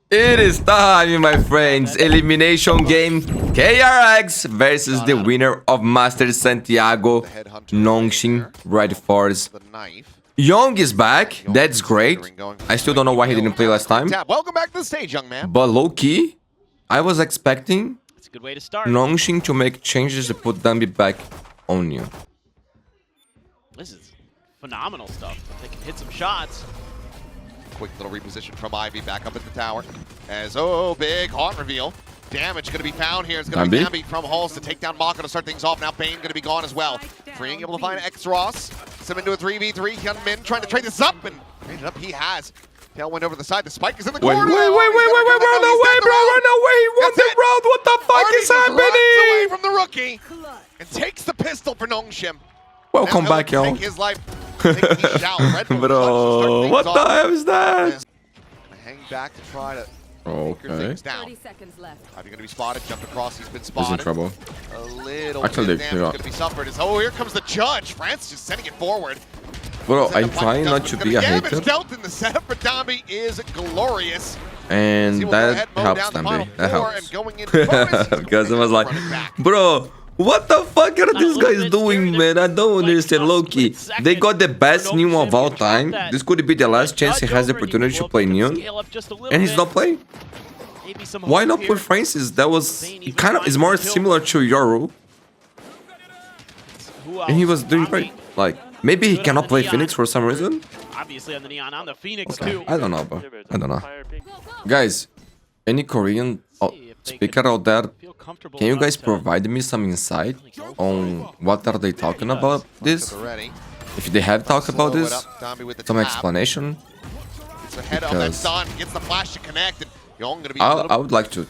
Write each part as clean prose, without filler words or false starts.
It is time, my friends. Elimination game. KRX versus the winner of Master Santiago. Nongshim, RedForce. Young is back. That's great. I still don't know why he didn't play last time. Welcome back to the stage, young man. But low-key, I was expecting It's a good way to start. Nongshim to make changes to put DAMBI back on you. This is phenomenal stuff. They can hit some shots. Quick little reposition from Ivy back up at the tower. As, big haunt reveal. Damage going to be found here. It's going to be DAMBI from Halls to take down Mako to start things off. Now Bane going to be gone as well. Freeing able to find X-Ross. Sim into a 3v3. Hyunmin trying to trade this up, and ended up he has. Tailwind over the side. The spike is in the corner. Wait, run away, bro, run away. He won the round. What the fuck is happening? Away from the rookie and takes the pistol for Nongshim. Welcome back, yo. His life. Bro, what the hell is that? Hang back to try to okay. things down. 30 seconds left. Ivy going to be spotted, jumped across, he's been He's spotted. in trouble. A little Actually, bit of damage going to be suffered. Here comes the judge. France just sending it forward. Bro, I'm trying not to be a hater. Damage dealt in the setup for DAMBI is glorious. And that helps DAMBI. That helps. Because I was like, bro, what the fuck are these guys doing, man? I don't understand. Low-key, they got the best Neon of all time. This could be the last chance he has the opportunity to play Neon. And he's not playing. Why not put Francis? That was kind of is more similar to YORU. And he was doing great. Like, maybe he cannot play Phoenix for some reason. Obviously on the Neon, on the Phoenix too. I don't know, bro. I don't know. Guys, any Korean speaker out there, can you guys provide me some insight on what are they talking about this? If they have talked about this, some explanation. Because I would like to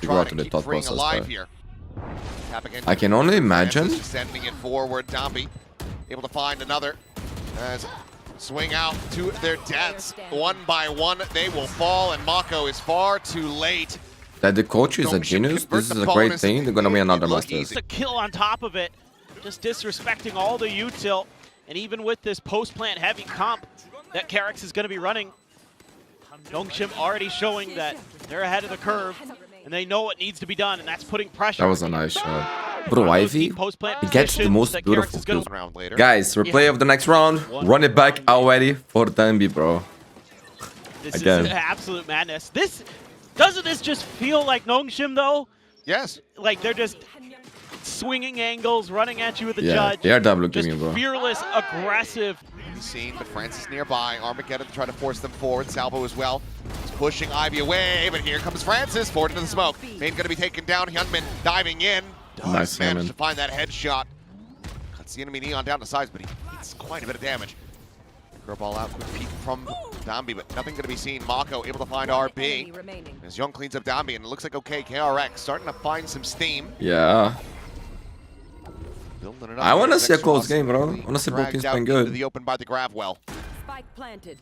go out to the thought process. I can only imagine. Sending it forward, DAMBI able to find another. Swing out to their deaths. One by one, they will fall, and Mako is far too late. That the coach is a genius. This is a great thing. They're gonna win another Masters. A kill on top of it, just disrespecting all the util, and even with this post-plant heavy comp that KRX is gonna be running, Nongshim already showing that they're ahead of the curve, and they know what needs to be done, and that's putting pressure. That was a nice shot. Bro, Ivy, he gets the most beautiful kills. Guys, replay of the next round. Run it back already for DAMBI, bro. This is absolute madness. Doesn't this just feel like Nongshim, though? Yes. Like, they're just swinging angles, running at you with the judge. They are double just gaming, bro. Fearless, aggressive. Seen, but Francis nearby. Armageddon to try to force them forward. Salvo as well. He's pushing Ivy away, but here comes Francis forward into the smoke. Main going to be taken down. Hyunmin diving in. Nice manage to find that headshot. Cuts the enemy Neon down to size, but he eats quite a bit of damage. Curl ball out, quick peek from DAMBI, but nothing going to be seen. Mako able to find RB. As Young cleans up DAMBI, and it looks like okay. KRX starting to find some steam. Yeah. I want to see a close game, bro. I want to see both teams playing good. The open by the Gravwell. Spike planted.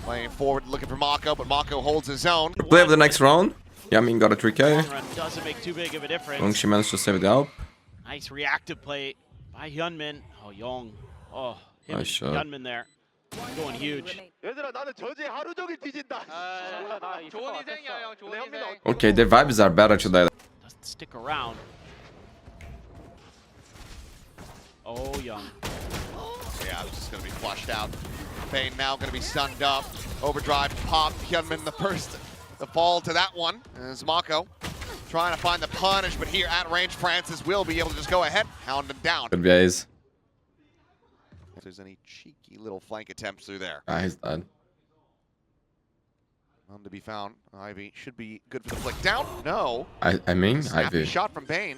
Playing forward, looking for Mako, but Mako holds his own. Play of the next round. Yeah, I mean, got a 3K. Doesn't make too big of a difference. Nongshim managed to save it up. Nice reactive play by Hyunmin. Oh, Young. Oh, him nice and shot. Hyunmin there. Going huge. Okay, their vibes are better today. Doesn't stick around. Oh, Young. Yeah, this is going to be flushed out. Bane now going to be stunned up. Overdrive pop. Hyunmin the first to fall to that one. As Mako trying to find the punish, but here at range, Francis will be able to just go ahead, hound him down. Good guys. If there's any cheeky little flank attempts through there. Ah, he's dead. None to be found. Ivy should be good for the flick. Down? No. I mean, Snappy Ivy. shot from Bane.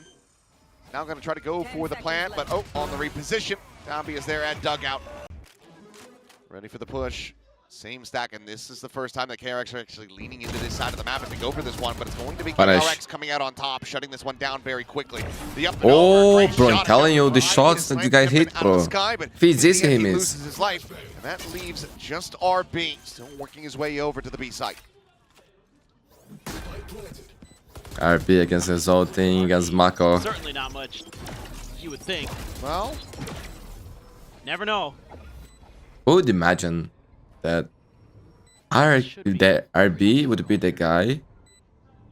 Now going to try to go for the plant, but on the reposition. DAMBI is there at dugout. Ready for the push. Same stack, and this is the first time that KRX are actually leaning into this side of the map and to go for this one, but it's going to be KRX coming out on top, shutting this one down very quickly. Oh, bro, I'm telling you, the shots that the guy hit, bro. Feeds this him is. Loses his life, and that leaves just RB, still working his way over to the B site. RB against his old thing, against Mako. Certainly not much, you would think. Well, never know. Who would imagine that that RB would be the guy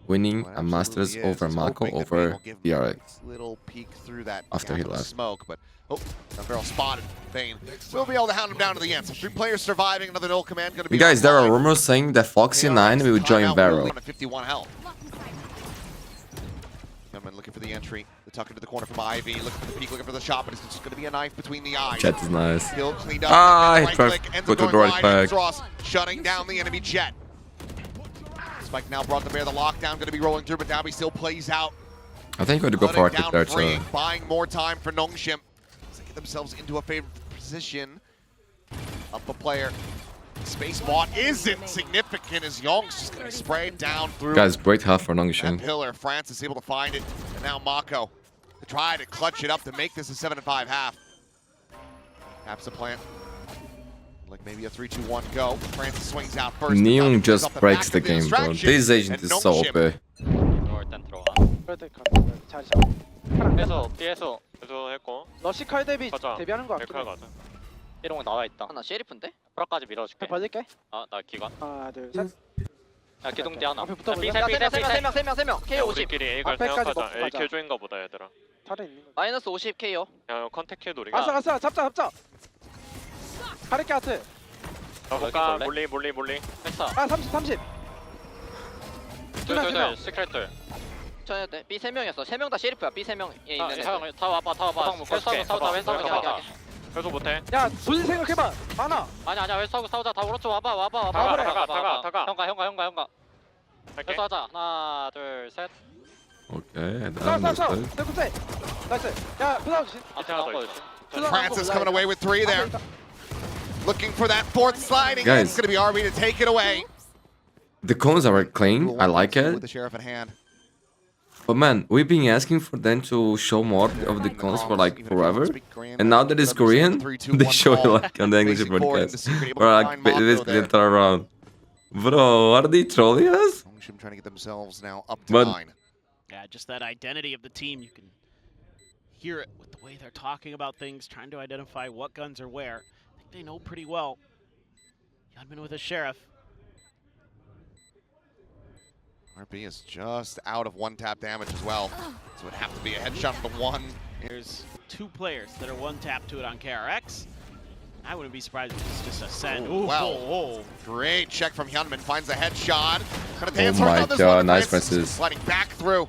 winning Well, a Masters absolutely is. over He's Mako hoping that over Bane will give KRX. Little peek through that After he gap of left. smoke, but barrel spotted. Bane will be able to hound him down to the end. So 3 players surviving. Another null command going to be. Guys, there are online. rumors saying that Foxy9 will join Valorant. 51 health. Gentlemen looking for the entry. The tuck into the corner from Ivy. Looking for the peek, looking for the shot, but it's just going to be a knife between the eyes. Chat is nice. Kill cleaned up. Ah, he right tried click, ends to up go going to the right wide. back. Frost shutting down the enemy jet. Spike now brought to bear. The lockdown going to be rolling through, but DAMBI still plays out. I think we're going to go for a there too. Buying more time for Nongshim. To get themselves into a favorite position. Up a player. Space bot isn't significant as Young's just going to be sprayed down through. Guys, great half for that Nongshim. pillar. France is able to find it. And now Mako to try to clutch it up to make this a 7-5 half. Taps the plant. Like maybe a 3-2-1 go. Francis swings out first. Neon just breaks the game, bro. This agent is so OP. 일단 들어가. 그래도 잘 잡아. 해서 B에서 했고. 러시 칼 대비 가자. 대비하는 거 같긴 멜칼 해. 가자. 이런 거 나와 있다. 나 셰리프인데? 프로까지 밀어줄게. 벌릴게. 아, 나 기관. 하나, 둘, 셋. 야, 기동대 하나. 앞에 붙어볼래? 야, 야, 세 명. K 50. 우리끼리 A 갈 앞에까지 생각하자. 먹고 A 가자. 킬조인가 보다 얘들아. 다른 있는 거. 마이너스 50 K요. 야, 컨택해도 우리가. 갔어. 잡자. 가르게 하트. 가볼까? 몰리. 했어. 아, 30. 둘. 시크릿들. 전혀 돼. B 3명이었어. 3명 다 셰리프야. B 3명에 있는 애들. 다 와봐. 회수하고 싸우자. 오케이. 회수 못해. 야, 돈 생각해봐. 많아. 아니야. 회수하고 싸우자. 다 오른쪽 와봐. 다가. 형가. 회수하자. 하나, 둘, 셋. 오케이. 싸워. 나이스. 네, 나이스. 야, 부담 주신. 앞에 하나 더 있어. Francis coming away with 3 there. Looking for that 4th sliding. Guys. It's going to be RB to take it away. The cones are clean. I like With it. the sheriff at hand. But man, we've been asking for them to show more of the cones for like forever. And now that it's Korean, they show it like on the English broadcast. Or like basically turn around. Bro, are they trolling us? Nongshim trying to get themselves now up to But- 9. Yeah, just that identity of the team. You can hear it with the way they're talking about things, trying to identify what guns are where. I think they know pretty well. Yunmin with a sheriff. RB is just out of 1-tap damage as well. So it would have to be a headshot for the 1. There's 2 players that are 1-tap to it on KRX. I wouldn't be surprised if it's just a send. Ooh, wow. Oh. Great check from Hyunmin. Finds a headshot. Gonna Oh dance my on this god, one. nice Francis Francis. sliding back through.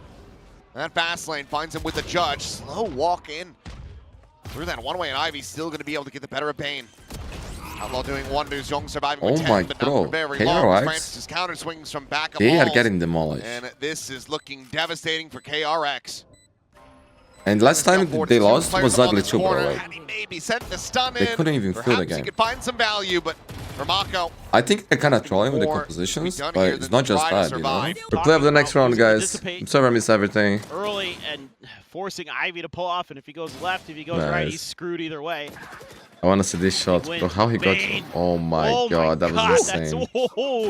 And that fast lane finds him with the judge. Slow walk in. Through that one-way, and Ivy's still going to be able to get the better of Bane. Outlaw doing wonders. Young surviving with Oh 10, my but not bro, for very KRX, long. Francis counter swings from back of They are walls. getting demolished. And this is looking devastating for KRX. And last time they lost was ugly too, bro. Like, And he maybe sent the stun they in. couldn't even feel the Perhaps he game. could find some value, but for Mako, I think they're kind of trolling with the more compositions, to be done but here it's than not just try to that, you know? survive. We play of the next round, guys. I'm sorry I missed everything. Early and forcing Ivy to pull off, and if he goes left, if he goes right, Nice. he's screwed either way. I want to see this shot, bro. How he got... Bane. Oh my god, that was insane.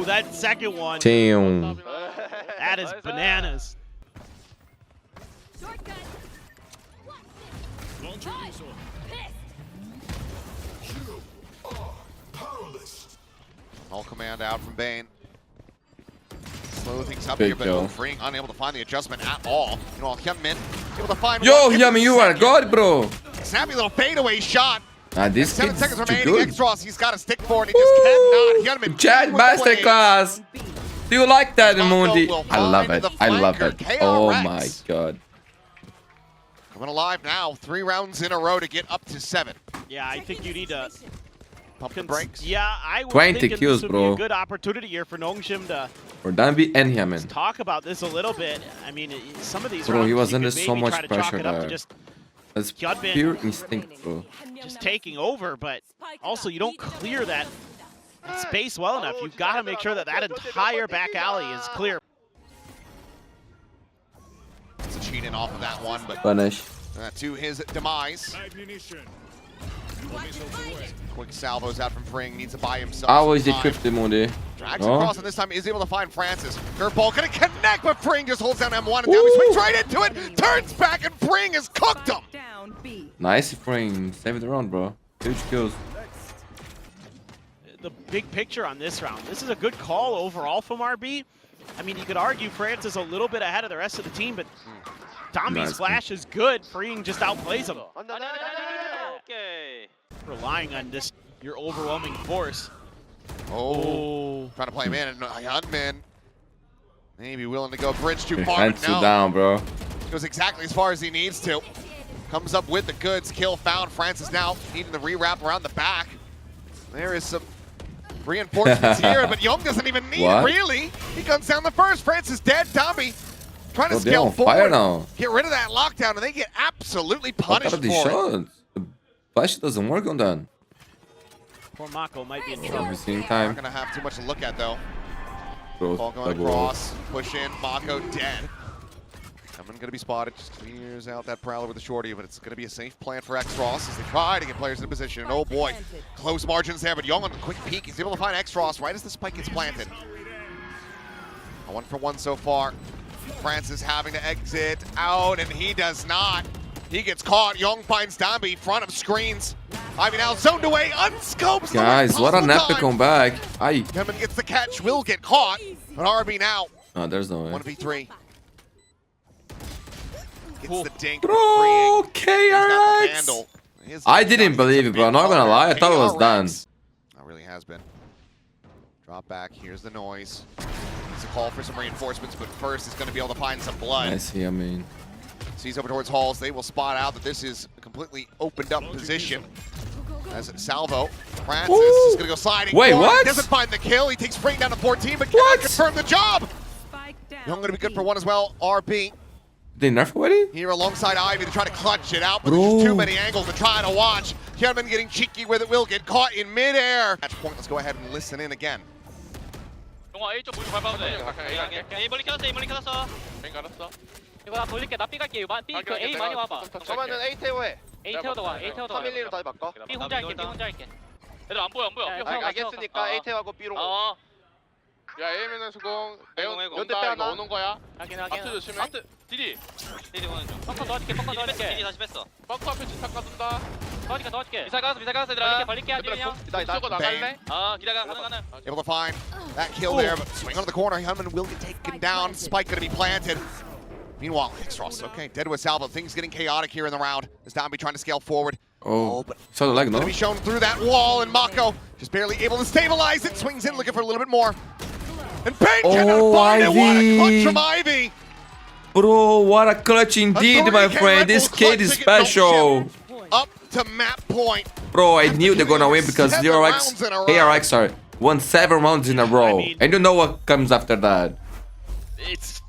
That second one. Damn. That is bananas. all command out from Bane. Slow things up Big here, but kill. Freeing unable to find the adjustment at all. You know, Hyunmin able to find Yo, one. Yami, you are god, bro. Snappy little fadeaway shot. This 7 kid's seconds too remaining. good. Extros, he's got a stick for it. He just cannot. Hyunmin. Chat with the blade. masterclass. Do you like that, Mako Mundi? will I love find it. the I love flanker, it. Oh KRX. my god. Coming alive now. 3 rounds in a row to get up to 7. Yeah, I think you need to Pump the brakes. Yeah, I was 20 thinking kills, this would be bro. a good opportunity here for Nongshim to For DAMBI and Yaman. talk about this a little bit. I mean, some of these Bro, rounds he was you under could so maybe much try to chalk pressure it up to there. just That's Hyunmin pure instinct, bro. just taking over, but also you don't clear that space well enough. You've got to make sure that that entire back alley is clear. It's a cheat in off of that one, but Punish. to his demise. Quick salvos out from Fring, needs to buy himself. I was some the time. 50 Mundi. Drags Oh. across, and this time is able to find Francis. Curveball gonna connect, but Fring just holds down M1, and now he swings right into it, turns back, and Fring has cooked him. Down B. Nice frame. Save the round, bro. Huge kills. the big picture on this round. This is a good call overall from RB. I mean, you could argue France is a little bit ahead of the rest of the team, but DAMBI's flash is good. Freeing just outplays him. 오케이. Relying on this, your overwhelming force. Oh, trying to play him in, and Hyunmin maybe willing to go bridge too far. Hands you down, bro. Goes exactly as far as he needs to. Comes up with the goods. Kill found. France is now needing to rewrap around the back. There is some reinforcements here, but Young doesn't even need it, really. He guns down the first. France is dead. DAMBI trying to scale forward. Now. Get rid of that lockdown, and they get absolutely punished for it. The flash doesn't work on that. Poor Mako might be in trouble. Not going to have too much to look at, though. Ball going across. Push in. Mako dead. I'm going to be spotted. Just clears out that Prowler with the shorty, but it's going to be a safe plan for XFrost as they try to get players in position. And oh boy, close margins there, but Young on a quick peek. He's able to find XFrost right as the spike gets planted. A 1-for-1 so far. France is having to exit out, and he does not. He gets caught. Young finds DAMBI, front of screens. Ivy now zoned away, unscopes. Guys, what an epic comeback. Kevin gets the catch, will get caught, but RB now. Oh, there's no way. 1v3. Gets the dink. Bro, KRX. I didn't believe it, bro. I'm not gonna lie. I thought it was done. It really has been. Drop back. Here's the noise. It's a call for some reinforcements, but first he's going to be able to find some blood. I see, I mean. Sees over towards Halls. They will spot out that this is a completely opened up position. As Salvo, Francis is going to go sliding. Wait, what? Doesn't find the kill. He takes Freeing down to 14, but cannot confirm the job. Young going to be good for one as well. RB. They nerf already? Here alongside Ivy to try to clutch it out, but there's just too many angles to try to watch. Hyunmin getting cheeky with it, will get caught in midair. Match point, let's go ahead and listen in again. 영화 A 쪽 무리 밟아도 돼. A 멀리 켜놨어, A 멀리 켜놨어. A 갈았어. 이거 나 돌릴게, 나 B 갈게. B 그 A 많이 와봐. 저만은 A 태워해. A 태워도 와, A 태워도 와. 312로 다시 바꿔. B 혼자 할게, B 혼자 할게. 얘들 안 보여, 안 보여. 알겠으니까 A 태워하고 B로. 야 에이맨은 수공 내용 연대 빼 하나. 오는 거야. 확인. 아트 조심해. 아트 디디. 디디 오는 중. 펑커 넣어줄게, 펑커 넣어줄게. 디디 다시 뺐어. 벙커 앞에 지탁 가둔다. 넣어줄게. 미사 가서 얘들아. 벌릴게, 아들이 형. 이쪽으로 나갈래? 기다려, 가능. Able to find that kill there, but swing onto the corner. Hyunmin will get taken down. Spike going to be planted. Meanwhile, XFrost, okay, dead with Salvo. Things getting chaotic here in the round. As DAMBI trying to scale forward. But so the leg, no? Going to be shown through that wall, and Mako just barely able to stabilize it. Swings in, looking for a little bit more. And Payne cannot find it. What a clutch from Ivy. Bro, what a clutch indeed, my friend. This kid is special. Up to map point. Bro, I knew they're gonna win because KRX won 7 rounds in a row. And you know what comes after that. It's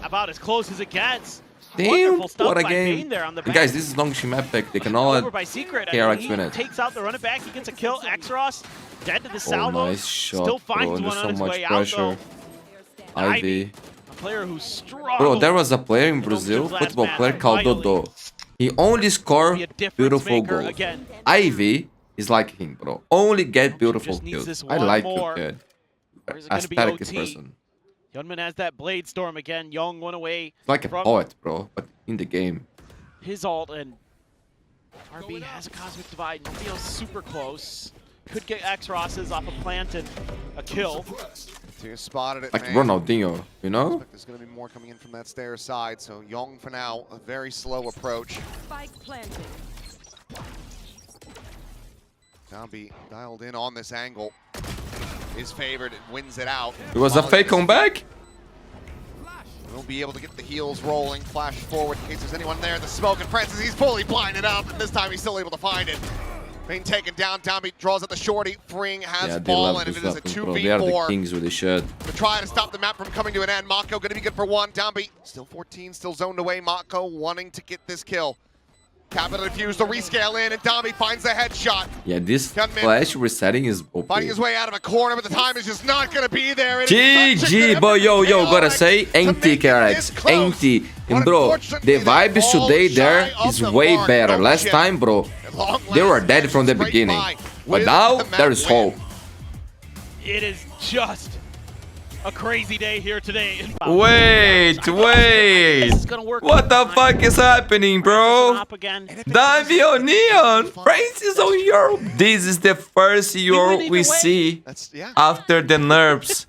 about as close as it gets. Damn, Wonderful what a by game. Bane there on the And guys, this is Nongshim epic. They can all over by Secret. KRX win it. Takes out the running back. He gets a kill. XFrost dead to the Salvo. Nice shot, Still finds bro. one There's on so his much way pressure. out though. Ivy. A player who's strong. Bro, there was a player in Brazil, football player called Dodo. He only scored beautiful goals. Again. Ivy is like him, bro. Only get beautiful just needs kills. this I one like more. the kid. Or is it gonna be Aesthetic OT? person. Hyunmin has that blade storm again. Young one away. It's like a from poet, bro, but in the game. his ult, and RB has a Cosmic Divide and feels super close. Could get XRosses off a plant and a kill. Two spotted it. Like Ronaldinho, you know? There's going to be more coming in from that stairs side, so Young for now, a very slow approach. Spike planted. DAMBI dialed in on this angle. Is favored and wins it out. It was a fake comeback? We'll be able to get the heels rolling, flash forward in case there's anyone there. The smoke, and Francis, he's fully blinded up, and this time he's still able to find it. Being taken down, DAMBI draws at the shorty. Freeing has fallen, and it is a 2v4. They are the kings with the shirt. To try to stop the map from coming to an end. Mako going to be good for one. DAMBI still 14, still zoned away. Mako wanting to get this kill. Capital defuse, the rescale in, and DAMBI finds the headshot. Yeah, this flash resetting is OP. Finding his way out of a corner, but the time is just not going to be there. GG, but yo, gotta say, empty KRX, empty. And bro, the vibes today there is way better. Last time, bro, they were dead from the beginning. But now, there is hope. It is just A crazy day here today. Wait. This is gonna work. What the fuck is happening, bro? Up again. DAMBI on Neon. Francis on YORU. This is the first YORU we see after the nerfs.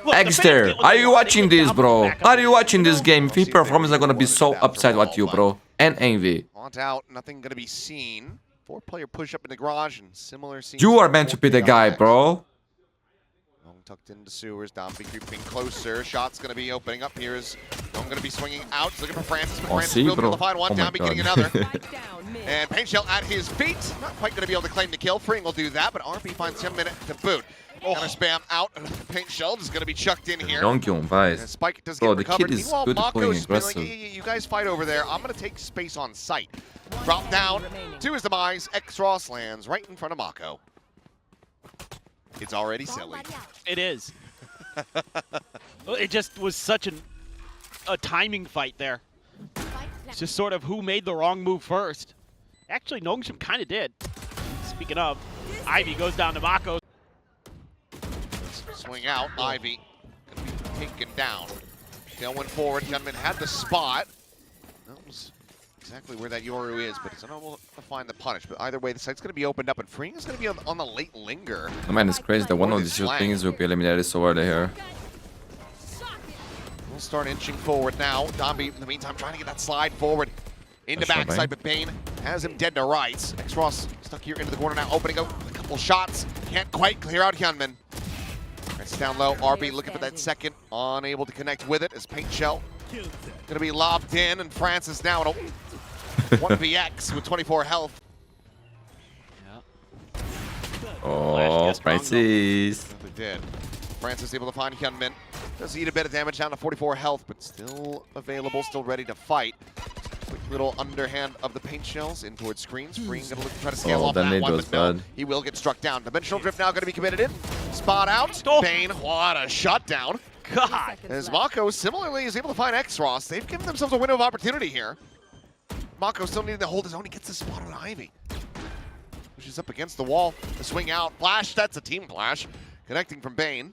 Look, Exter, are you watching this, bro? Are you watching this game? V Performance are gonna be so upset with you, bro. And Envy. Want out, nothing gonna be seen. 4-player push up in the garage and similar scenes. You are meant to be the guy, bro. Long tucked into sewers, DAMBI creeping closer. Shot's gonna be opening up here. Is Long gonna be swinging out. He's looking for Francis, but Francis will be able to find one. DAMBI getting another. And Paint Shell at his feet. Not quite gonna be able to claim the kill. Freeing will do that, but RP finds 10 minutes to boot. Counter spam out. Paint Shell is gonna be chucked in here. Nongshim, And Spike does get bro, the recovered. kid is Meanwhile, good at playing Mako's been like, aggressive. you guys fight over there. I'm gonna take space on site. Drop down to his demise. X-Ross lands right in front of Mako. It's already silly. It is. It just was such a timing fight there. It's just sort of who made the wrong move first. Actually, Nongshim kind of did. Speaking of, Ivy goes down to Mako. Swing out, Ivy gonna be taken down. Tailwind forward, Gunman had the spot. Knows exactly where that Yoru is, but he's unable to find the punish. But either way, the site's gonna be opened up, and Freeing is gonna be on the late linger. Oh man, it's crazy that one of these two things will be eliminated so early here. We'll start inching forward now. DAMBI, in the meantime, trying to get that slide forward into That's backside, but Bane has him dead to rights. X-Ross stuck here into the corner now, opening up a couple shots. Can't quite clear out Hyunmin. It's down low. RB looking for that second, unable to connect with it as Paint Shell gonna be lobbed in, and Francis now at a 1vx with 24 health. Oh, Francis. They did. Francis able to find Hyunmin. Does eat a bit of damage down to 44 health, but still available, still ready to fight. Quick little underhand of the Paint Shells in towards screens. Freeing gonna look to try to scale off that one, but no, he will get struck down. Dimensional Drift now gonna be committed in. Spot out. Bane, what a shutdown. God. As Mako similarly is able to find X-Ross. They've given themselves a window of opportunity here. Mako still needing to hold his own. He gets the spot on Ivy. Pushes up against the wall. The swing out. Flash, that's a team flash. Connecting from Bane.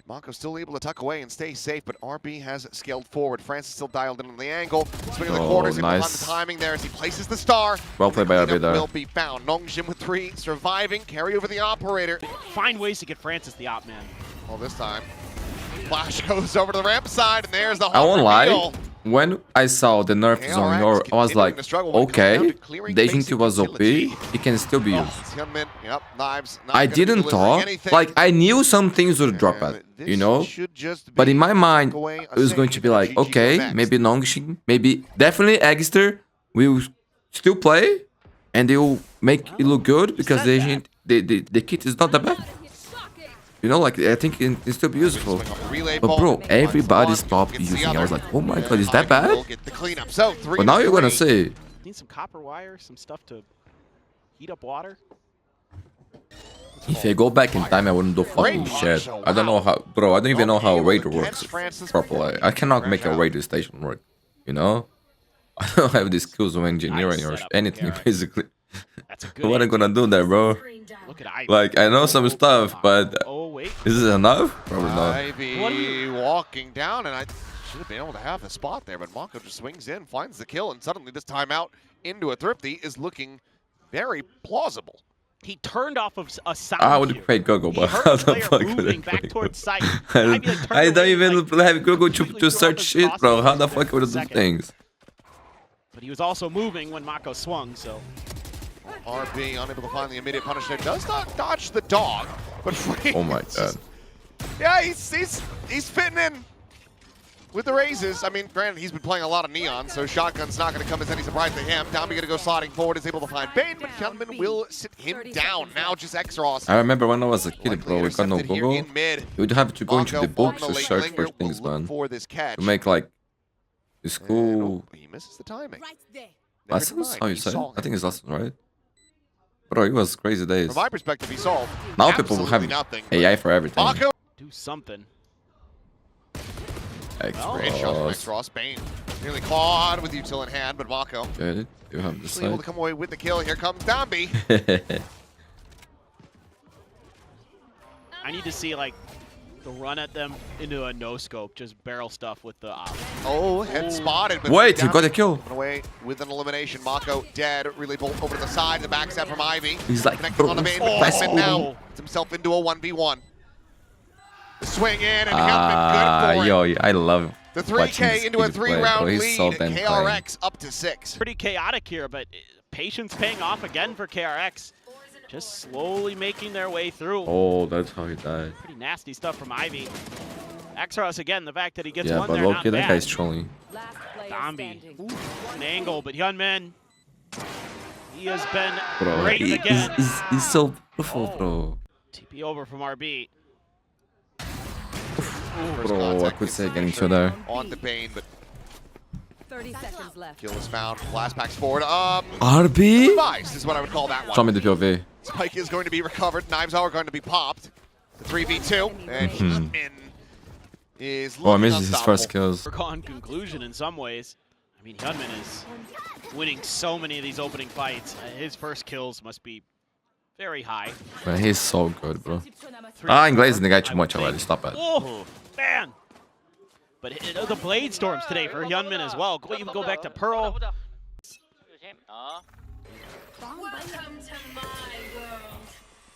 Mako still able to tuck away and stay safe, but RB has scaled forward. Francis still dialed in on the angle. Swinging the corners, able to find the timing there as he places the star. Well played by RB there. Will be found. Nongshim with 3, surviving. Carry over the operator. Find ways to get Francis the op man. Well, this time, Flash goes over to the ramp side, and there's the I won't lie. reveal. When I saw the nerf KRX zone YORU, I was like, continuing to struggle when it comes okay, down to clearing the basic agency was OP, utility. it can still be used. Hyunmin, yep, knives. not I gonna be didn't delivering thought, anything. like I knew some things would drop And at, this you know? should just But be in my mind, away it was going to be like, GG okay, next. maybe Nongshim, maybe definitely Exter will still play, and they will make it look good because the kit is not that bad. You know, like I think it can still be useful. Relay But ball, bro, finds everybody one, stopped gets the using it. I other. was like, oh my And god, is that Mako will bad? get the cleanup. So, 3 But now you're gonna 3. say, Need some copper wire, some stuff to heat up water. if I go back in time, I wouldn't do fucking shit. I don't know how, bro. I don't even know how a radio works properly. I cannot make a radio station work. You know, I don't have the skills of engineering or anything basically. That's a good What am I gonna do there, bro? Look at Ivy. Like I know some stuff, but Oh, wait. is it enough? Probably not. Ivy walking down, and I should have been able to have the spot there, but Mako just swings in, finds the kill, and suddenly this timeout into a Thrifty is looking very plausible. He turned off of a sound I would cue. create Google, He but heard how the the player fuck would moving I back create towards Google? site. Ivy, like, turned I don't away, even like, have Google to quickly threw search off his shit, bro. How the crossbow fuck would I do second. things? But he was also moving when Mako swung, so. RB unable to find the immediate punish there. Does not dodge the dog, but Oh my god. Yeah, he's fitting in with the raises. I mean, granted, he's been playing a lot of Neon, so shotgun's not going to come as any surprise to him. DAMBI going to go sliding forward, is able to find Bane, but Hyunmin will sit him down. Now just X-Ross. I remember when I was a kid, bro, we got no Google. In mid. You would have to go into Mako the books on to the late search linger for things, will look man. for this catch. To make like the And, school oh, he misses the timing. Right there. Never lessons. mind, How you he say? saw I think it's lessons, right? Bro, it was crazy days. From my perspective, he solved Now people will have absolutely nothing. AI for everything. Mako. Do something. Great shot from X-Ross. X-Ross. Bane nearly clawed with util in hand, but Mako Get it? You have the actually able side. to come away with the kill. Here comes DAMBI. I need to see, like, The run at them into a no-scope, just barrel stuff with the op. Oh, head spotted. But Wait, he down got a kill. away with an elimination. Mako dead. Really bolt over to the side. The backstab from Ivy. He's like, Connecting bro, on the main. that's But cool. now puts himself into a 1v1. Swing in and Hillman good for it. Yo, I love The watching 3K this into a kid play, 3-round bro. lead. He's so damn KRX up to 6. Pretty chaotic here, but patience paying off again for KRX. Just slowly making their way through. Oh, that's how he died. Pretty nasty stuff from Ivy. Exros again, the fact that he gets Yeah, one but there, not Loki, that bad. guy's trolling. Last player DAMBI. standing. An angle, but Hyunmin, he has been Bro, great again. he's so beautiful, bro. TP over from RB. Bro, I could say getting to there. On the Bane, but 30 seconds left. kill is found. Blast packs forward. RB? Device is what I would call that Show one. me the POV. Spike is going to be recovered. Knives are going to be popped. The 3v2. And Hyunmin is Oh, I looking missed his first unstoppable. kills. Foregone conclusion in some ways. I mean, Hyunmin is winning so many of these opening fights. His first kills must be very high. But he's so good, bro. I'm glazing the guy too much already. Stop it. Oh, man. But the blade storms today for Hyunmin as well. Go even go back to Pearl.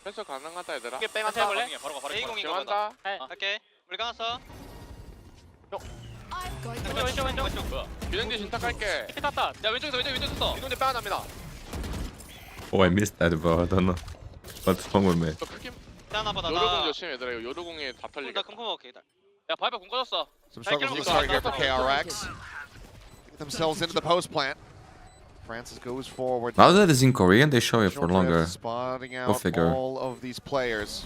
펜서 가능하다 얘들아. 이게 빼면 해볼래? 바로 가. 지원한다. 오케이. 우리 가놨어. 왼쪽. 뭐야? 비행기 신탁할게. 피 탔다. 야 왼쪽에서 왼쪽 탔어. 이동대 빼앗납니다. Oh, I missed that, bro. I don't know. What's wrong with me? 너 크게 하나 받아. 요르공 조심 얘들아. 이거 요르공에 다 털리게. 나 금품 먹게. 야 바이바 공 꺼졌어. Some struggles in the start here for KRX. Get themselves into the post plant. Francis goes forward. Now that it's in Korean, they show it for longer. Spotting Go out figure. all of these players.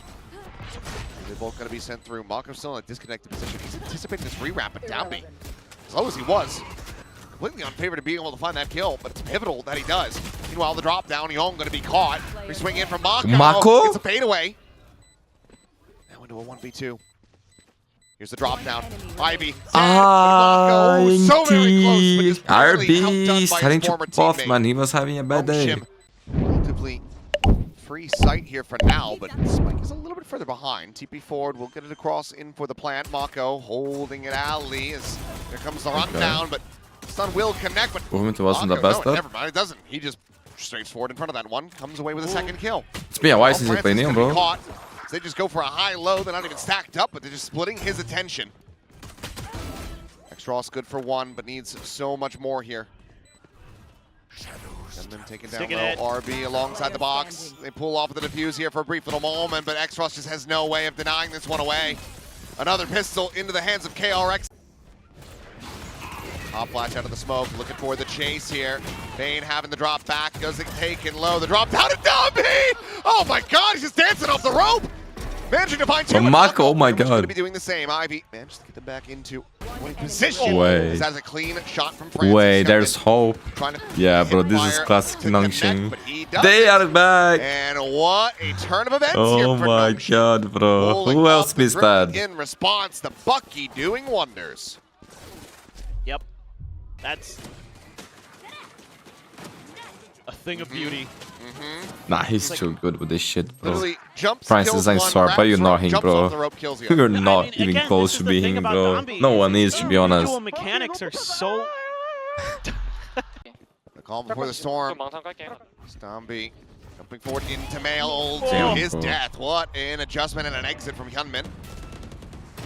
They're both going to be sent through. Mako's still in a disconnected position. He's anticipating this re-wrap, but DAMBI, as low as he was, completely unfavored to being able to find that kill, but it's pivotal that he does. Meanwhile, the drop down, Young going to be caught. We swing in from Mako. Mako? Gets a fadeaway. Now into a 1v2. Here's the drop down. Ivy. Mako, so very close, but just barely outdone RB by starting his to former pop off, teammate. man. He was having a bad day. Nongshim, relatively free sight here for now, but Spike is a little bit further behind. TP forward, we'll get it across in for the plant. Mako holding it alley as here comes the rundown, but Stun will connect, but Movement wasn't the Mako, best, no, though. never mind, it doesn't. He just straight forward in front of that one, comes away with a second kill. It's been a while since he Francis played is Neon, gonna be bro. caught. So they just go for a high-low. They're not even stacked up, but they're just splitting his attention. X-Ross good for one, but needs so much more here. And then taken down Sticking low. it. RB alongside the box. They pull off with the defuse here for a brief little moment, but X-Ross just has no way of denying this one away. Another pistol into the hands of KRX. Top flash out of the smoke, looking for the chase here. Bane having the drop back, doesn't take it low. The drop down to DAMBI! Oh my god, he's just dancing off the rope! Managing to find two. Mako, oh my Going god. to be doing the same. Ivy managed to get them back into winning position. Wait. That is a clean shot from Francis. Wait, there's hope. Trying to Yeah, bro, hit this is fire classic to connect, Nongshim. but he does They it. are back. And what a turn of events here Oh for my Nongshim. god, bro. Pulling Who up else the missed three that? In response, the Bucky doing wonders. Yep. That's a thing of beauty. Nah, he's too good with this shit, bro. Literally jumps, Francis, kills I'm one, sorry, but you're wraps not rope, him, jumps bro. off the rope, kills the other. You're I not mean, even again, close this to is the thing being him, about bro. DAMBI. No one is, to be honest. Individual mechanics are so... The calm before the storm. 망상 깔게. DAMBI jumping forward into Meow to Damn, his bro. death. What an adjustment and an exit from Hyunmin.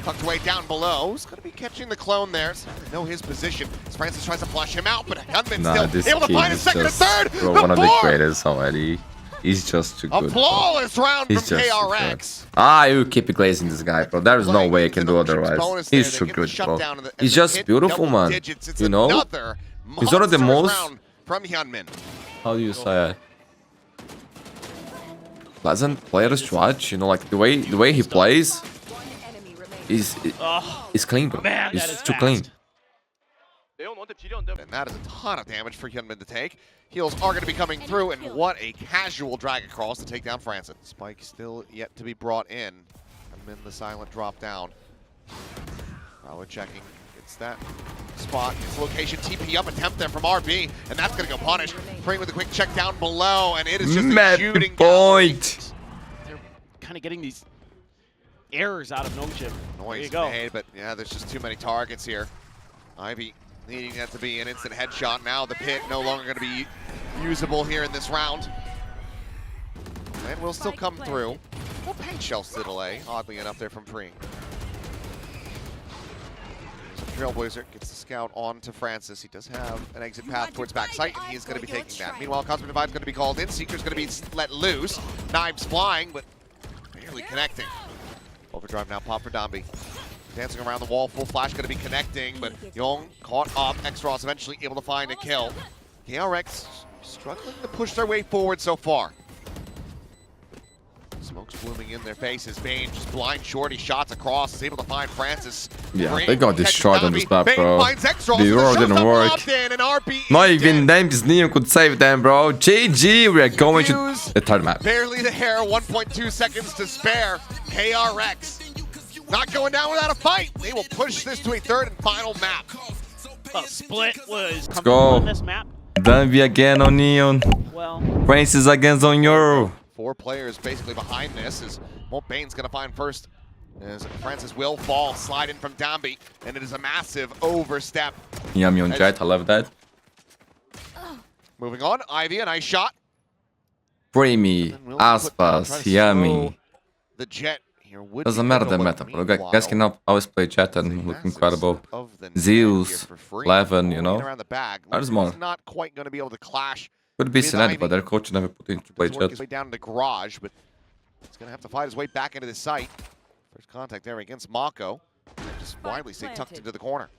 Tucked away down below. He's going to be catching the clone there. So they know his position. As Francis tries to flush him out, but Hyunmin Nah, this still able to kid find his is second and just, third. bro, The one of the fourth! greatest already. He's just too A good, bro. flawless round He's from just too good. KRX. Ah, you keep glazing this guy, bro. There is no way I can do Into Nongshim's otherwise. bonus there. He's They too get the good, bro. shutdown and the- and He's the just hit beautiful, double man. digits. It's You know? another He's one of the monstrous most- round from Hyunmin. How do you say it? Pleasant players to watch, you know, like the way he plays One enemy remains. is clean, bro. Man, He's that is too fast. clean. 네온한테 지렸는데. And that is a ton of damage for Hyunmin to take. Heals are going to be coming through, and what a casual drag across to take down Francis. Spike still yet to be brought in. Hyunmin, the silent drop down. Prowler checking. It's that spot. It's location. TP up attempt there from RB, and that's going to go punish. Praying with a quick check down below, and it is just a Mad shooting point. They're kind of getting these errors out of Nongshim. There you go. Made, but yeah, there's just too many targets here. Ivy needing that to be an instant headshot. Now the pit no longer going to be usable here in this round. And will still come through. Well, paint shells to delay, oddly enough, there from Free. Trailblazer gets the scout on to Francis. He does have an exit path towards backside, and he is going to be taking that. Meanwhile, Cosmic Divide's going to be called in. Seeker's going to be let loose. Knives flying, but barely connecting. Overdrive now pop for DAMBI. Dancing around the wall, full flash going to be connecting, but Young caught up. X-Ross eventually able to find a kill. KRX struggling to push their way forward so far. Smoke's blooming in their faces. Bane just blind shorty shots across. Is able to find Francis. Yeah, they got destroyed on this map, Bane bro. The Euro didn't work. Not even DAMBI's Neo could save them, bro. GG, we are going to the third map. Barely the hair, 1.2 seconds to spare. KRX not going down without a fight. They will push this to a third and final map. Split was Let's go. on this map. DAMBI again on Neon. Well, Francis against on YORU. 4 players basically behind this as Bane's going to find first. As Francis will fall, slide in from DAMBI, and it is a massive overstep. Yummy on Jet, I love that. Moving on, Ivy, a nice shot. Creamy, Aspas, yummy. The Jet here would Doesn't matter the meta, bro. Guys can always play Jet and look incredible. Zeus, Levin, you know. There's more. Not quite going to be able to clash. Could be Sinead, but their coach never put into play Work his Jet. way down in the garage, but he's going to have to fight his way back into the site. First contact there against Mako. Just widely stay tucked into the corner.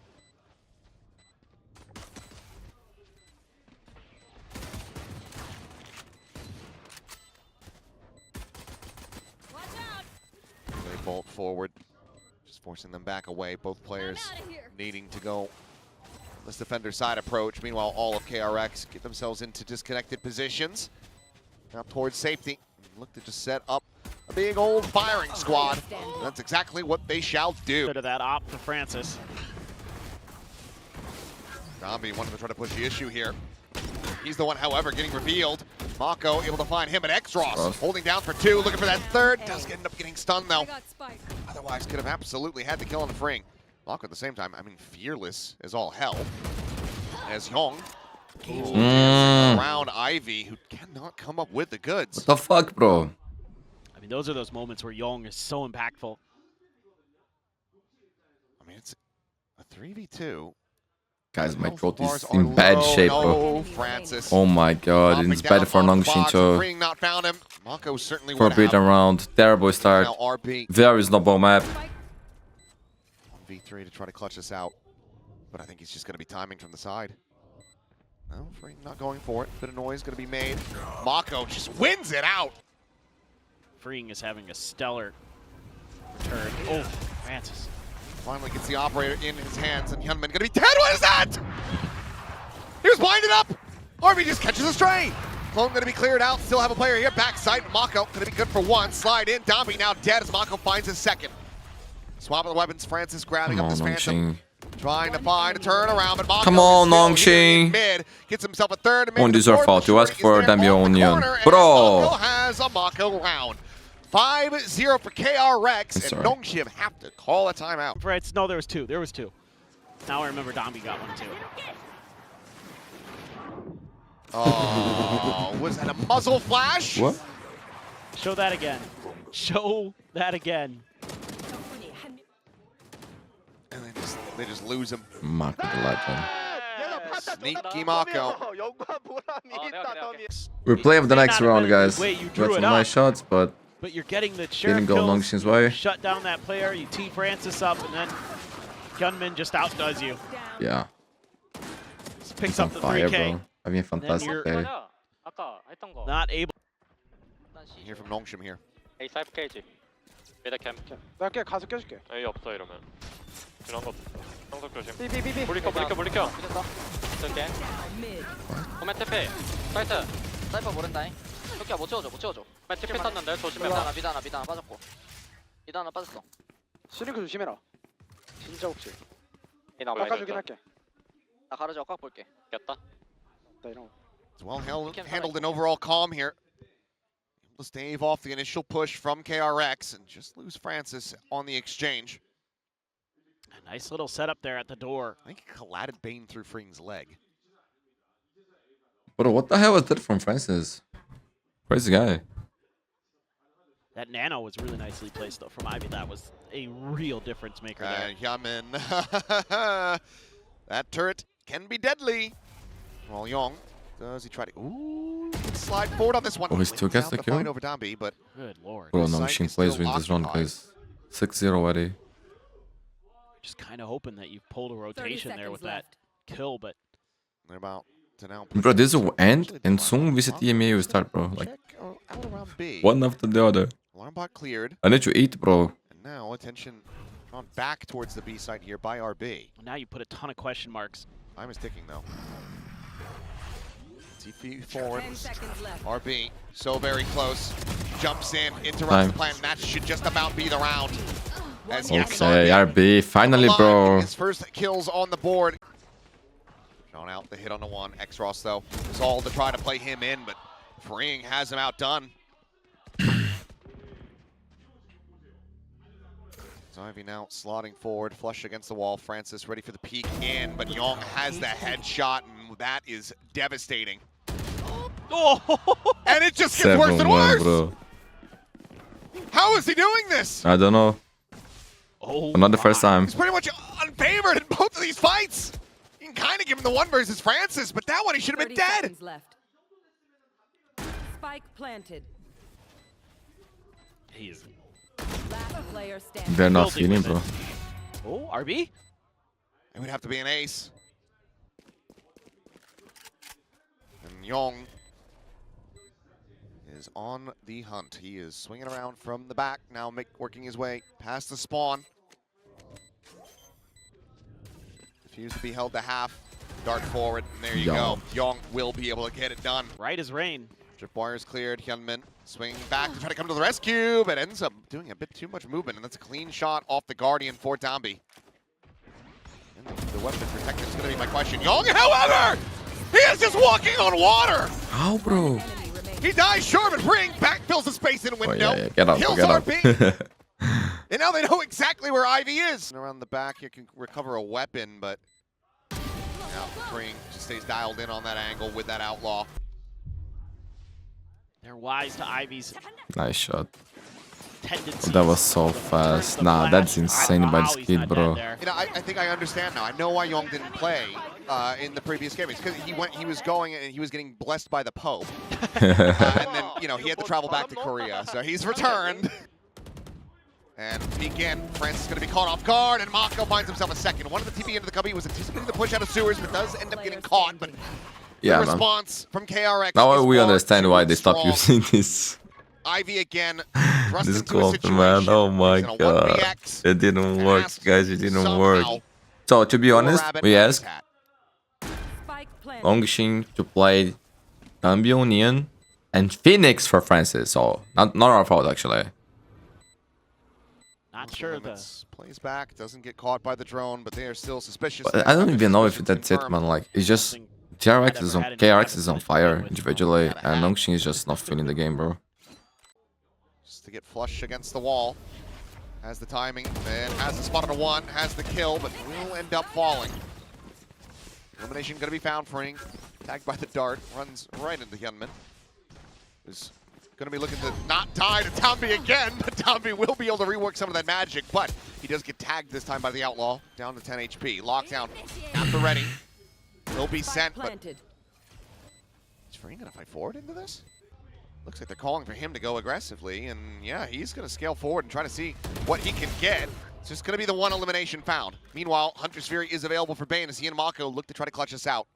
They bolt forward, just forcing them back away. Both players needing to go this defender side approach. Meanwhile, all of KRX get themselves into disconnected positions. Now towards safety. Look to just set up a big old firing squad. And that's exactly what they shall do. Bit of that op to Francis. DAMBI wanted to try to push the issue here. He's the one, however, getting revealed. Mako able to find him and X-Ross holding down for 2, looking for that third. Does end up getting stunned though. Otherwise, could have absolutely had the kill on the Fring. Mako at the same time, I mean, fearless as all hell. As Young around Ivy, who cannot come up with the goods. What the fuck, bro? I mean, those are those moments where Young is so impactful. I mean, it's a 3v2. Guys, my throat is in bad shape, bro. Francis. Oh my god, it's bad for Nongshim too. Not found him. Mako certainly For a beat around, terrible start. Now RB. Very snowball map. V3 to try to clutch this out. But I think he's just going to be timing from the side. No, Free not going for it. Bit of noise going to be made. Mako just wins it out. Freeing is having a stellar return. Oh, Francis. Finally gets the operator in his hands, and Hyunmin going to be dead. What is that? He was blinded up. RB just catches a stray. Clone going to be cleared out. Still have a player here. Backside. Mako going to be good for 1. Slide in. DAMBI now dead as Mako finds his second. Swap of the weapons. Francis grabbing up this Phantom. Trying to find a turnaround, but Mako come on, Nongshim. Mid gets himself a third. Won't deserve fault. You ask for DAMBI Onion. Bro. Mako has a Mako round. 5-0 for KRX, and Nongshim have to call a timeout. Right, no, there was 2. There was 2. Now I remember DAMBI got one too. Oh, was that a muzzle flash? What? Show that again. Show that again. And they just lose him. Mako the legend. Sneaky Mako. We're playing for the next round, guys. Wait, you Got drew some it nice shots, but you're getting the sheriff didn't go kills. Nongshim's way. Shut down that player, you tee Francis up, and then Gunman just outdoes you. Yeah. Just picks up the 3K. Bro. I mean, fantastic day. Not able. Hear from Nongshim here. A 사이프 케이지. 메다 캠. 나 그냥 가서 껴줄게. A 없어 이러면. 지난 거 상석 조심. 삐삐삐삐. 물리켜. 믿었어. 쓸게. Mid. 코멘 TP. 사이트. 사이퍼 모른다잉. 토끼야 못 채워줘. 코멘 TP 탔는데 조심해. 미드 하나 빠졌고. 미드 하나 빠졌어. 시링크 조심해라. 진짜 혹시. 이 나와. 깎아주긴 할게. 나 가르쳐 꽉 볼게. 겼다. 나 이런 거. It's well handled and overall calm here. to stave off the initial push from KRX and just lose Francis on the exchange. A nice little setup there at the door. I think he collided Bane through Freeing's leg. Bro, what the hell was that from Francis? Crazy guy. That nano was really nicely placed though from Ivy. That was a real difference maker there. Yamin. That turret can be deadly. Well, Yong, does he try to... Ooh, slide forward on this one. Oh, he still gets the kill? Over DAMBI, but Good lord. Bro, Site Nongshim is plays still with this run, occupied. guys. 6-0 already. Just kind of hoping that you've pulled a 30 rotation there with seconds that kill, but they're about to now... Bro, this will end and soon VCT and Meow will start, bro. Like, Check out around B. one after the other. Alarm bot cleared. I need to eat, bro. And now attention drawn back towards the B site here by RB. now you put a ton of question marks. Time is ticking though. TP forward. 10 seconds left. RB so very close. Jumps in, interrupts Time. the plan. And that should just about be the round. As One yes, Okay, RB, finally, alive, bro. His first kills on the board. Drawn out the hit on the one. X-Ross though is all to try to play him in, but Freeing has him outdone. So Ivy now slotting forward, flush against the wall. Francis ready for the peek in, but Yong has the headshot, and that is devastating. Oh! And it just gets worse and 7-1, worse. bro. How is he doing this? I don't know. Oh, Not the first time. He's pretty much unfavored in both of these fights. You can kind of give him the one versus Francis, but that one he should have been 30 dead. seconds left. Spike planted. he is. Last player standing. They're not Filthy feeling, with bro. it. Oh, RB? It would have to be an ace. And Yong is on the hunt. He is swinging around from the back, now working his way past the spawn. Refuse to be held to half. Dart forward, and there you go. Yong will be able to get it done. Right as rain. Tripwire is cleared. Hyunmin swinging back to try to come to the rescue, but ends up doing a bit too much movement, and that's a clean shot off the Guardian for DAMBI. And the weapon protector is going to be my question. Yong, however, he is just walking on water. How, bro? Enemy remaining. He dies short, but Ring back fills the space in Oh, window. yeah, get up, Kills get up. RB. And now they know exactly where Ivy is. And around the back, you can recover a weapon, but now Ring just stays dialed in on that angle with that outlaw. They're wise to Ivy's Nice shot. tendencies. That was so fast. Nah, that's insane by the speed, bro. You know, I think I understand now. I know why Yong didn't play in the previous game. It's because he was going and he was getting blessed by the Pope. And then, you know, he had to travel back to Korea. So he's returned. And again, Francis is going to be caught off guard, and Mako finds himself a second. One of the TP into the cubby was anticipating the push out of sewers, but does end up getting caught. But Yeah, the man. response from KRX Now is we far understand too why they stopped strong. using this. Ivy again, thrust This into a call, situation. man. Oh my He's in a god. 1vx. It didn't work, Asked guys. It didn't somehow work. So, to be honest, Rabbit we on asked his hat. Spike planted. Nongshim to play DAMBI Onion and Phoenix for Francis. So, not our fault, actually. Not sure the Limits, plays back, doesn't get caught by the drone, but they are still suspicious. But I don't even know if that's it, man. Like, it's just KRX is on fire individually, and Nongshim is just not feeling the game, bro. Just to get flush against the wall. Has the timing, and has the spot on a one, has the kill, but will end up falling. Elimination gonna be found for Ring. Tagged by the dart, runs right into Hyunmin. Is gonna be looking to not die to DAMBI again, but DAMBI will be able to rework some of that magic, but he does get tagged this time by the Outlaw, down to 10 HP. Lockdown at the ready. Will be Spike sent, but planted. is Ring gonna fight forward into this? Looks like they're calling for him to go aggressively, and yeah, he's gonna scale forward and try to see what he can get. It's just gonna be the one elimination found. Meanwhile, Hunter's Fury is available for Bane as he and Mako look to try to clutch this out.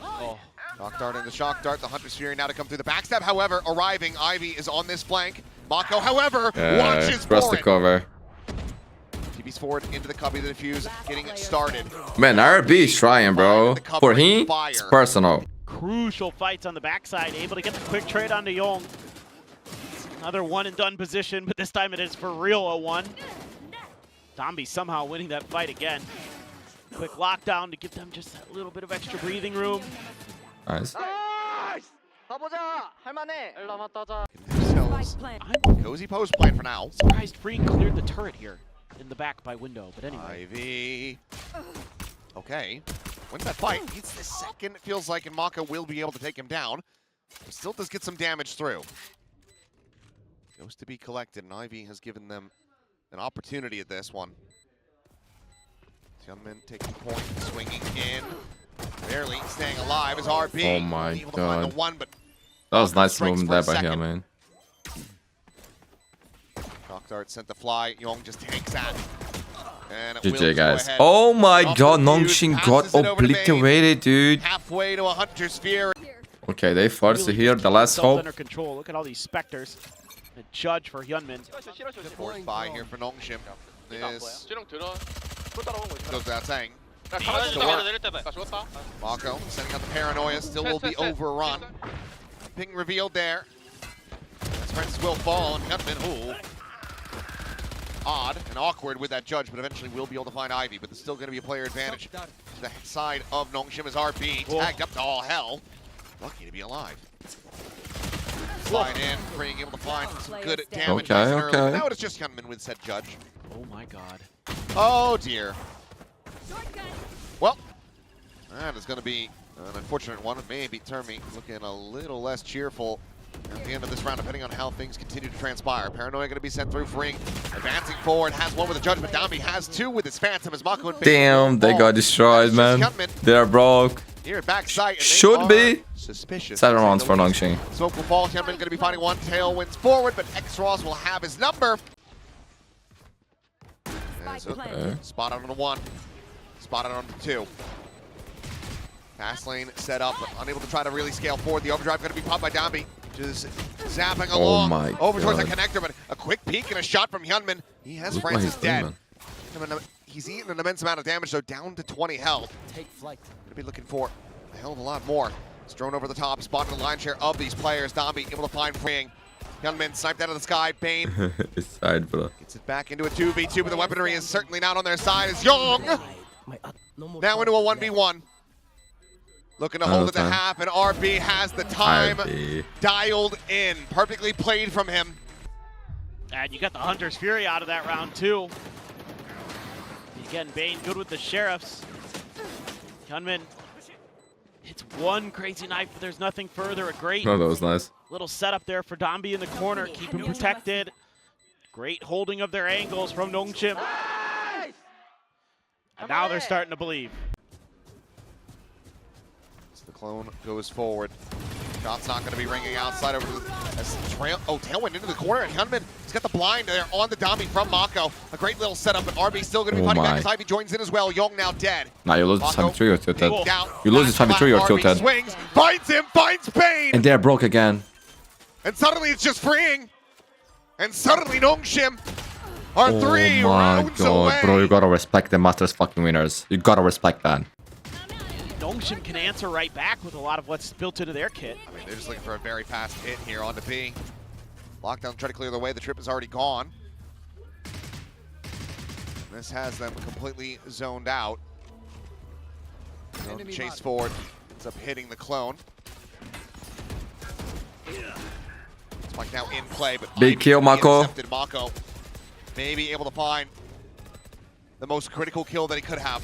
oh, Shock Dart into Shock Dart, the Hunter's Fury now to come through the backstab. However, arriving, Ivy is on this flank. Mako, however, watches Cross for the it. cover. TB's forward into the cubby, the defuse, getting it started. Man, RB is trying, bro. For him, it's personal. crucial fights on the backside. Able to get the quick trade onto Yong. Another one and done position, but this time it is for real a one. DAMBI somehow winning that fight again. Quick lockdown to give them just that little bit of extra breathing room. Nice. 가보자. 할만해. Themselves Spike plant. I'm cozy post plan for now. surprised Free cleared the turret here in the back by window, but anyway. Ivy. Okay. Wins that fight. He's the second, it feels like, and Mako will be able to take him down. But still does get some damage through. Goes to be collected, and Ivy has given them an opportunity at this one. Hyunmin taking point, swinging in. Barely staying alive as RB. Oh my able to find God. the one, but That was nice breaks movement for a there by second. him, man. Shock dart sent to fly. Young just tanks that. And it will GG, go guys. ahead. Oh my Off God, the fuse, Nongshim passes got it over to Bane. obliterated, dude. Halfway to a Hunter's Sphere. Okay, they forced Really here. just The keep last themselves hope. under control. Look at all these specters. The judge for Hyunmin. Forced by here for Nongshim. This 찌렁 들어. 또 따라오는 거 있잖아. goes without saying. 야, 또 가만히 work. 내릴 때 봐. 나 죽었다. Mako sending out the paranoia. Still will be overrun. Ping revealed there. As Francis will fall and Hyunmin, ooh. Odd and awkward with that judge, but eventually will be able to find Ivy. But there's still going to be a player advantage to the side of Nongshim as RB tagged up to all hell. Lucky to be alive. Slide in, being able to find some good damage. Okay, nice and early. okay. Now it is just Hyunmin with said judge. Oh my God. Oh dear. Well, that is going to be an unfortunate one. Maybe Termi looking a little less cheerful at the end of this round, depending on how things continue to transpire. Paranoia going to be sent through. Freeing, advancing forward, has one with a judge, but DAMBI has two with his Phantom as Mako and Bane Damn, they fall. got destroyed, That's man. just Hyunmin They're broke. here at backside. Should be. Suspicious. 7 rounds for Nongshim. Smoke will fall. Hyunmin going to be finding one. Tailwinds forward, but X-Ross will have his number. As Okay. spotted on the one, spotted on the two. Fast lane set up, but unable to try to really scale forward. The overdrive going to be popped by DAMBI, just zapping along my over towards the God. connector, but a quick peek and a shot from Hyunmin. He has Look what Francis he's doing, dead. man. He's eaten an immense amount of damage, so down to 20 health. Take flight. Gonna be looking for a hell of a lot more. It's drone over the top, spotting the line share of these players. DAMBI able to find Freeing. Hyunmin sniped out of the sky. Bane It's side, bro. gets it back into a 2v2, but the weaponry is certainly not on their side. As Young now into a 1v1. Looking to hold it to time. half, and RB has the time RB. dialed in. Perfectly played from him. And you got the Hunter's Fury out of that round too. Again, Bane good with the Sheriffs. Hyunmin hits one crazy knife, but there's nothing further. A great Oh, that was nice. little setup there for DAMBI in the corner. Keep him protected. Great holding of their angles from Nongshim. And now they're starting to believe. So the clone goes forward. Shot's not going to be ringing outside over to Tailwind into the corner, and Hyunmin has got the blind there on the DAMBI from Mako. A great little setup, but RB still going to be Oh fighting back my. as Ivy joins in as well. Young now dead. Nah, you lose this Mako 5v3 or tilted. picked out. You lose this 5v3 or RB tilted. swings, finds him, finds Bane, And they're broke again. and suddenly it's just Freeing. And suddenly Nongshim are Oh 3 my rounds God, away. bro, you gotta respect the Masters fucking winners. You gotta respect that. Nongshim can answer right back with a lot of what's built into their kit. I mean, they're just looking for a very fast hit here onto B. Lockdown, try to clear the way. The trip is already gone. This has them completely zoned out. Chase forward, ends up hitting the clone. Spike now in play, but Big kill, Mako. intercepted. Mako may be able to find the most critical kill that he could have.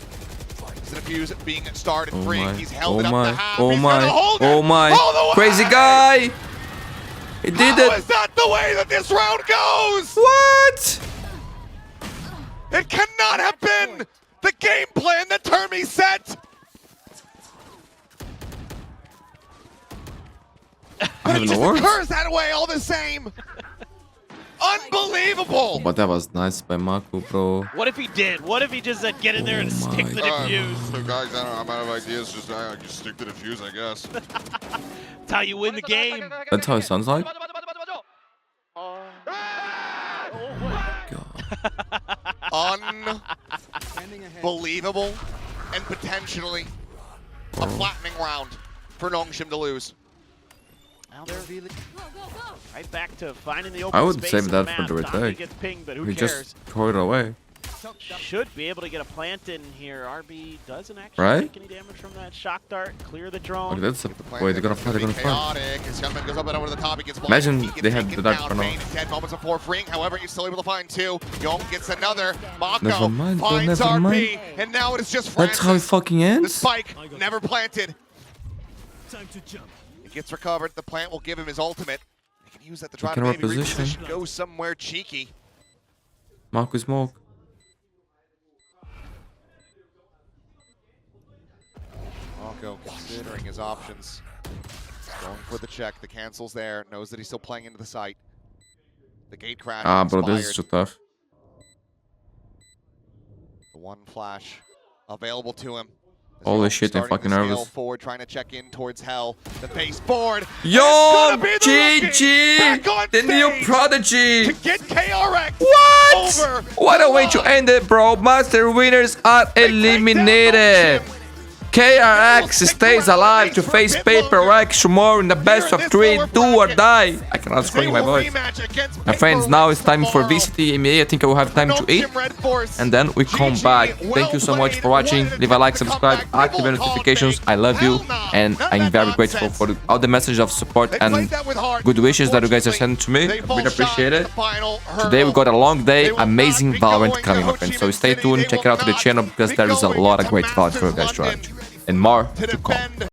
The fuse being started Oh free. my, He's held oh it up my, to half. oh He's my, gonna hold it oh my. all the way. Crazy guy! He did How it! is that the way that this round goes? What? It cannot have been the game plan that Termi set. I have It no just words. occurs that way all the same. Unbelievable. But that was nice by Mako, bro. What if he did? What if he just said get in there and Oh stick my. the defuse? So guys, I'm out of ideas. Just stick to the fuse, I guess. That's how you win the game. That's how it sounds like. 맞아, 맞아, 맞아, 맞아. Unbelievable and potentially a flattening round for Nongshim to lose. Now they're right back to finding the open I would space save on that the for map. the DAMBI retake. gets pinged, but who He cares? just threw it away. should be able to get a plant in here. RB doesn't actually Right? take any damage from that shock dart. Clear the drone. Okay, that's a wait. They're gonna fight. They're gonna fight. Chaotic as Youngman goes up and over the top. He gets blind. Imagine He gets they had taken the dart down. for now. Bane in 10 moments before freeing. However, he's still able to find two. Young gets another. Mako Never mind, bro, finds never RB, mind. and now it is just That's how it Francis. fucking The ends. spike never planted. He gets recovered. The plant will give him his ultimate. He can use that to try to Looking maybe at our position. reposition, go somewhere cheeky. Mark with smoke. Mako considering his options. He's going for the check. The cancel's there. Knows that he's still playing into the site. The gate crash. Ah, bro, this is expired. too tough. The one flash available to him. As Holy Young shit, I'm starting fucking to scale nervous. Forward, trying to check in towards Hell. The baseboard. Yo, It's gonna be the rookie GG! back on The new stage prodigy! to get KRX What? over What a the way to line. end it, bro. Master winners are They take down eliminated. Nongshim. KRX stays alive to face PaperX tomorrow in the best of 3, do or die. I cannot They scream my will voice. rematch against My friends, PaperX now it's time for tomorrow. VCT MEA. I think I will have time to eat. Nongshim, RedForce. And then we come GG, back. Thank well you so much played. for watching. What an Leave a like, attempt to subscribe, come back. activate People call it notifications. fake. I love you. Hell no. And None I'm of very that grateful nonsense. for all the messages of support They and played that with heart. good wishes that you guys are sending to me. They I fall really shy appreciate at it. the final Today we hurdle. got a long day, They will amazing not be Valorant going coming to up, and Ho so Chi Minh stay City. tuned, They check it will out to the not channel because be there is a going lot of to great Valorant for you Masters guys to London. watch. And more to To come. defend